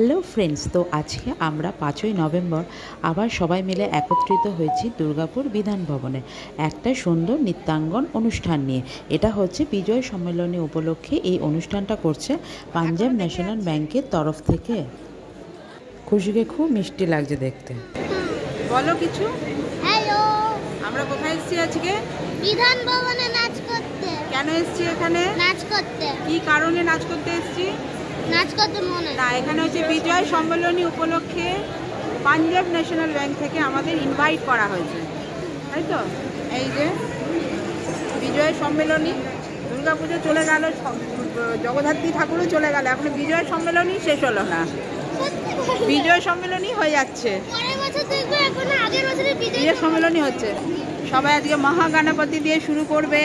Hello friends, তো আজকে আমরা 5ই নভেম্বর আবার সবাই মিলে একত্রিত হয়েছি দুর্গাপুর বিধান ভবনে একটা সুন্দর নৃত্যাঙ্গন অনুষ্ঠান নিয়ে। এটা হচ্ছে বিজয় সম্মেলনী উপলক্ষে এই অনুষ্ঠানটা করছে পাঞ্জাব ন্যাশনাল ব্যাংকের তরফ থেকে। খুশিকে খুব মিষ্টি লাগছে দেখতে। বলো কিছু। হ্যালো, আমরা কোথায় এসেছি আজকে? বিধান ভবনে নাচ করতে। কেন এসেছি এখানে? নাচ করতে। কি কারণে নাচ করতে এসেছি? নাচ করতে মনে না, এখানে হচ্ছে বিজয় সম্মেলনী উপলক্ষে পাঞ্জাব ন্যাশনাল ব্যাংক থেকে আমাদের ইনভাইট করা হয়েছে, তাই তো? এই যে বিজয় সম্মেলনী, দুর্গাপুজো চলে গেল, জগদ্ধাত্রী ঠাকুরও চলে গেল, এখন বিজয় সম্মেলনী শেষ হলো না, বিজয় সম্মেলনী হয়ে যাচ্ছে। পরের বছর দেখবে, এখন আগের বছরে বিজয় সম্মেলনী হচ্ছে। সবাই আজকে মহাগণপতি দিয়ে শুরু করবে,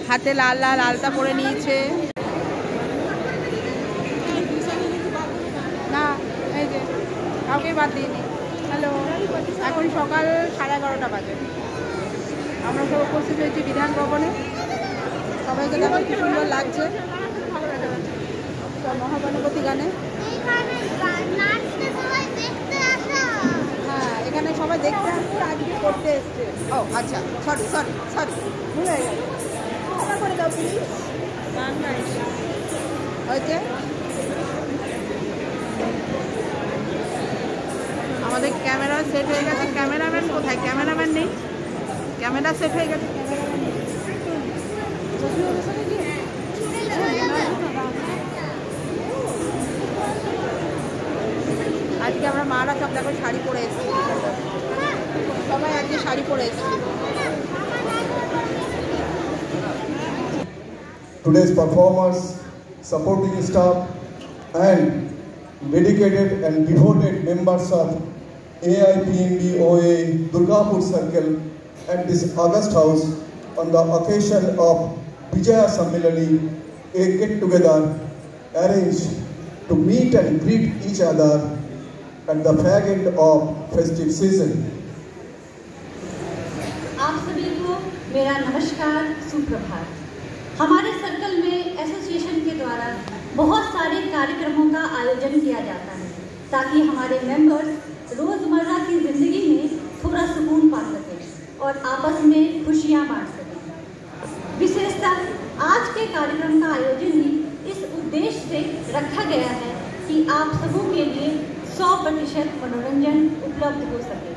হাতে লাল লাল আলতা পরে নিয়েছে। না, এই যে কাউকে বাদ দিইনি। হ্যালো, এখন সকাল 11:30 বাজে। আমরা সব উপস্থিত হয়েছি বিধান ভবনে। সবাইকে দেখো কি সুন্দর লাগছে সব মহাগণপতি গানে। হ্যাঁ, এখানে সবাই দেখতে আসছে, আজকে করতে এসছে। ও আচ্ছা, সরি ভুলে গেছে, ক্ষমা করে দাও প্লিজ। হয়েছে। আমাদের ক্যামেরা সেট হয়ে গেছে। ক্যামেরাম্যান কোথায়? ক্যামেরাম্যান নেই, ক্যামেরা সেট হয়ে গেছে। আজকে আমরা মারা সব দেখো শাড়ি পরে এসেছি, সবাই আজকে শাড়ি পরে এসেছি। Today's performers, supporting staff and dedicated and devoted members of AIPMBOA Durgapur Circle at this August House on the occasion of Vijaya Sammelani, a get-together arranged to meet and greet each other at the fag end of festive season. आप सभी को मेरा नमस्कार, सुप्रभात। हमारे circle में association के द्वारा बहुत सारे कार्यक्रमों का आयोजन किया जाता है ताकि हमारे मेंबर्स रोज़मर्रा की ज़िंदगी में थोड़ा सुकून पा सकें और आपस में खुशियाँ बांट सकें। विशेषतः आज के कार्यक्रम का आयोजन भी इस उद्देश्य से रखा गया है कि आप सबों के लिए 100% मनोरंजन उपलब्ध हो सके।